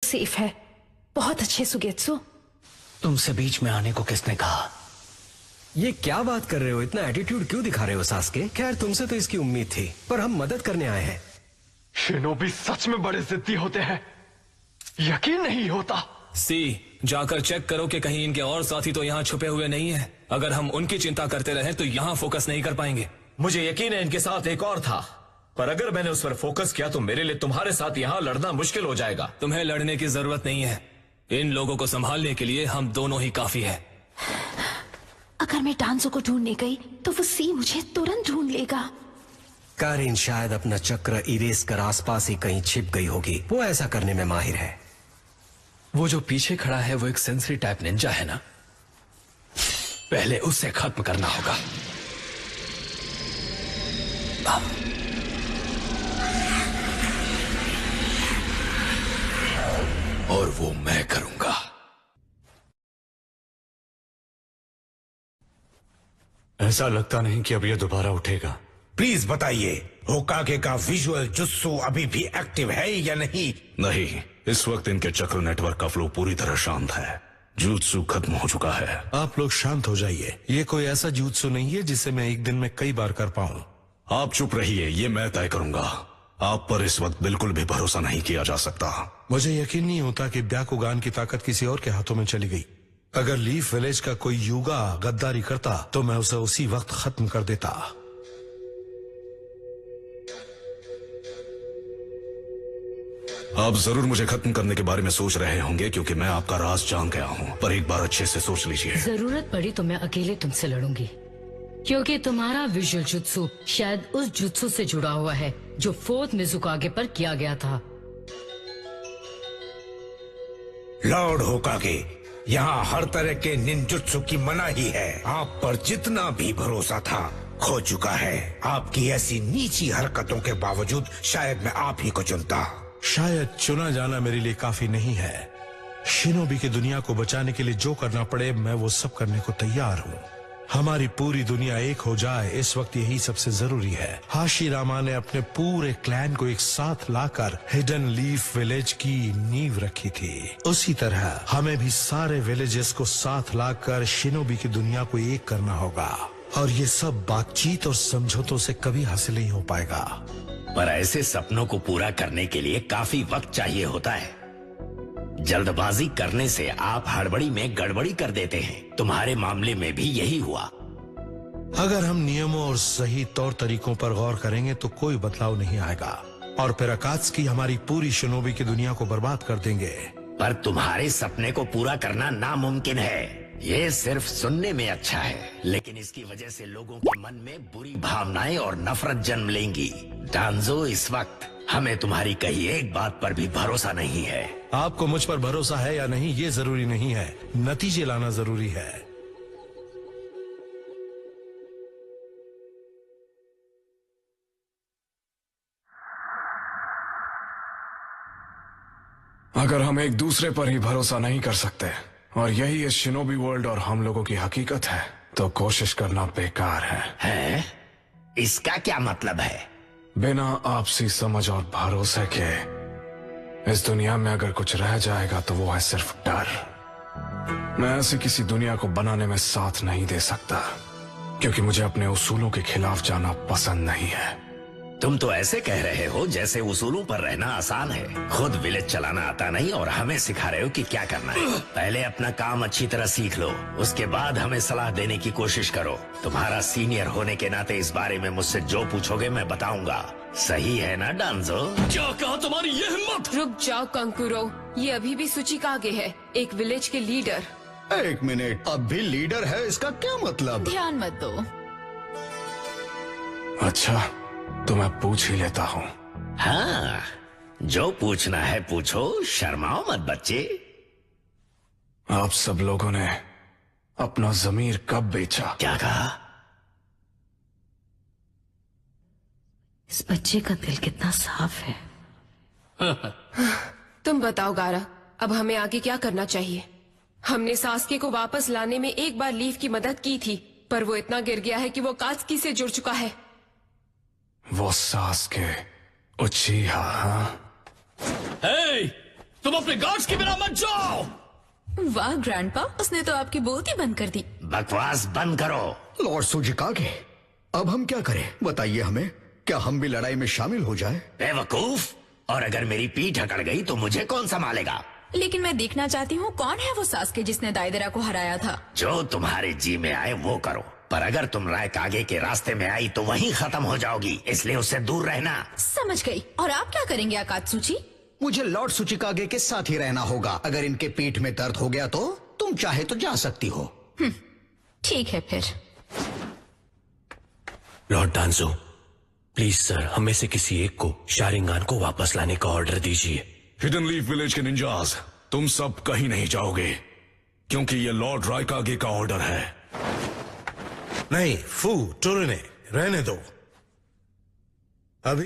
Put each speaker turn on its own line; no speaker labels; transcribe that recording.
Safe है। बहुत अच्छे सुगेत्सु।
तुमसे बीच में आने को किसने कहा?
ये क्या बात कर रहे हो? इतना एटीट्यूड क्यों दिखा रहे हो सास्के? खैर तुमसे तो इसकी उम्मीद थी, पर हम मदद करने आए हैं।
शिनोबी सच में बड़े जिद्दी होते हैं, यकीन नहीं होता।
सी, जाकर चेक करो कि कहीं इनके और साथी तो यहाँ छुपे हुए नहीं हैं। अगर हम उनकी चिंता करते रहें तो यहाँ फोकस नहीं कर पाएंगे।
मुझे यकीन है इनके साथ एक और था, पर अगर मैंने उस पर फोकस किया तो मेरे लिए तुम्हारे साथ यहाँ लड़ना मुश्किल हो जाएगा।
तुम्हें लड़ने की जरूरत नहीं है। इन लोगों को संभालने के लिए हम दोनों ही काफी है।
अगर मैं डांसो को ढूंढने गई तो वो सी मुझे तुरंत ढूंढ लेगा।
कारिन शायद अपना चक्र इरेज कर आसपास ही कहीं छिप गई होगी। वो ऐसा करने में माहिर है।
वो जो पीछे खड़ा है वो एक सेंसरी टाइप निंजा है ना? पहले उसे खत्म करना होगा। और वो मैं करूंगा।
ऐसा लगता नहीं कि अब ये दोबारा उठेगा।
प्लीज बताइए, होकागे का विजुअल जुत्सु अभी भी एक्टिव है या नहीं?
नहीं, इस वक्त इनके चक्र नेटवर्क का फ्लो पूरी तरह शांत है। जुत्सु खत्म हो चुका है।
आप लोग शांत हो जाइए। ये कोई ऐसा जुत्सु नहीं है जिसे मैं एक दिन में कई बार कर पाऊं।
आप चुप रहिए, ये मैं तय करूंगा। आप पर इस वक्त बिल्कुल भी भरोसा नहीं किया जा सकता।
मुझे यकीन नहीं होता कि ब्याकुगान की ताकत किसी और के हाथों में चली गई। अगर लीफ विलेज का कोई युगा गद्दारी करता तो मैं उसे उसी वक्त खत्म कर देता।
आप जरूर मुझे खत्म करने के बारे में सोच रहे होंगे क्योंकि मैं आपका राज जान गया हूँ, पर एक बार अच्छे से सोच लीजिए।
जरूरत पड़ी तो मैं अकेले तुमसे लड़ूंगी, क्योंकि तुम्हारा विजुअल जुत्सु शायद उस जुत्सु से जुड़ा हुआ है जो फोर्थ मिज़ुकागे पर किया गया था।
लॉर्ड होकागे, यहाँ हर तरह के निंजुत्सु की मनाही है। आप पर जितना भी भरोसा था खो चुका है। आपकी ऐसी नीची हरकतों के बावजूद शायद मैं आप ही को चुनता।
शायद चुना जाना मेरे लिए काफी नहीं है। शिनोबी की दुनिया को बचाने के लिए जो करना पड़े मैं वो सब करने को तैयार हूँ। हमारी पूरी दुनिया एक हो जाए, इस वक्त यही सबसे जरूरी है। हाशिरामा ने अपने पूरे क्लैन को एक साथ लाकर हिडन लीफ विलेज की नींव रखी थी। उसी तरह हमें भी सारे विलेजेस को साथ लाकर शिनोबी की दुनिया को एक करना होगा, और ये सब बातचीत और समझौतों से कभी हासिल नहीं हो पाएगा।
पर ऐसे सपनों को पूरा करने के लिए काफी वक्त चाहिए होता है। जल्दबाजी करने से आप हड़बड़ी में गड़बड़ी कर देते हैं। तुम्हारे मामले में भी यही हुआ।
अगर हम नियमों और सही तौर तरीकों पर गौर करेंगे तो कोई बदलाव नहीं आएगा, और फिर अकात्सुकी हमारी पूरी शिनोबी की दुनिया को बर्बाद कर देंगे।
पर तुम्हारे सपने को पूरा करना नामुमकिन है। ये सिर्फ सुनने में अच्छा है, लेकिन इसकी वजह से लोगों के मन में बुरी भावनाएं और नफरत जन्म लेंगी। डांजो, इस वक्त हमें तुम्हारी कही एक बात पर भी भरोसा नहीं है।
आपको मुझ पर भरोसा है या नहीं ये जरूरी नहीं है, नतीजे लाना जरूरी है।
अगर हम एक दूसरे पर ही भरोसा नहीं कर सकते और यही इस शिनोबी वर्ल्ड और हम लोगों की हकीकत है, तो कोशिश करना बेकार है?
इसका क्या मतलब है?
बिना आपसी समझ और भरोसे के इस दुनिया में अगर कुछ रह जाएगा तो वो है सिर्फ डर। मैं ऐसी किसी दुनिया को बनाने में साथ नहीं दे सकता, क्योंकि मुझे अपने उसूलों के खिलाफ जाना पसंद नहीं है।
तुम तो ऐसे कह रहे हो जैसे उसूलों पर रहना आसान है। खुद विलेज चलाना आता नहीं और हमें सिखा रहे हो कि क्या करना है। पहले अपना काम अच्छी तरह सीख लो, उसके बाद हमें सलाह देने की कोशिश करो। तुम्हारा सीनियर होने के नाते इस बारे में मुझसे जो पूछोगे मैं बताऊंगा। सही है ना डांजो?
क्या कहा तुम्हारी ये हिम्मत?
रुक जाओ कंकुरो, ये अभी भी सुचिकागे है, एक विलेज के लीडर।
एक मिनट, अब भी लीडर है, इसका क्या मतलब?
ध्यान मत दो।
अच्छा, तो मैं पूछ ही लेता हूँ।
हाँ, जो पूछना है पूछो, शर्माओ मत बच्चे।
आप सब लोगों ने अपना जमीर कब बेचा?
क्या कहा?
इस बच्चे का दिल कितना साफ है।
तुम बताओ गारा, अब हमें आगे क्या करना चाहिए? हमने सास्के को वापस लाने में एक बार लीफ की मदद की थी, पर वो इतना गिर गया है कि वो कात्सुकी से जुड़ चुका है।
वो सास्के उचिहा?
हे, तुम अपने गार्ड्स के बिना मत जाओ।
वाह ग्रैंडपा, उसने तो आपकी बोलती बंद कर दी।
बकवास बंद करो।
लॉर्ड सुजिकागे, अब हम क्या करें बताइए हमें, क्या हम भी लड़ाई में शामिल हो जाए?
बेवकूफ, और अगर मेरी पीठ अकड़ गई तो मुझे कौन संभालेगा?
लेकिन मैं देखना चाहती हूँ कौन है वो सास्के जिसने दाइदेरा को हराया था।
जो तुम्हारे जी में आए वो करो, पर अगर तुम रायकागे के रास्ते में आई तो वहीं खत्म हो जाओगी, इसलिए उससे दूर रहना।
समझ गई। और आप क्या करेंगे आकात्सुची?
मुझे लॉर्ड सुचिकागे के साथ ही रहना होगा। अगर इनके पीठ में दर्द हो गया तो तुम चाहे तो जा सकती हो।
ठीक है फिर।
लॉर्ड डांजो, प्लीज सर, हमें से किसी एक को शारिंगान को वापस लाने का ऑर्डर दीजिए।
हिडन लीफ विलेज के निंजास, तुम सब कहीं नहीं जाओगे, क्योंकि ये लॉर्ड रायकागे का ऑर्डर है।
नहीं फू टोरने, रहने दो।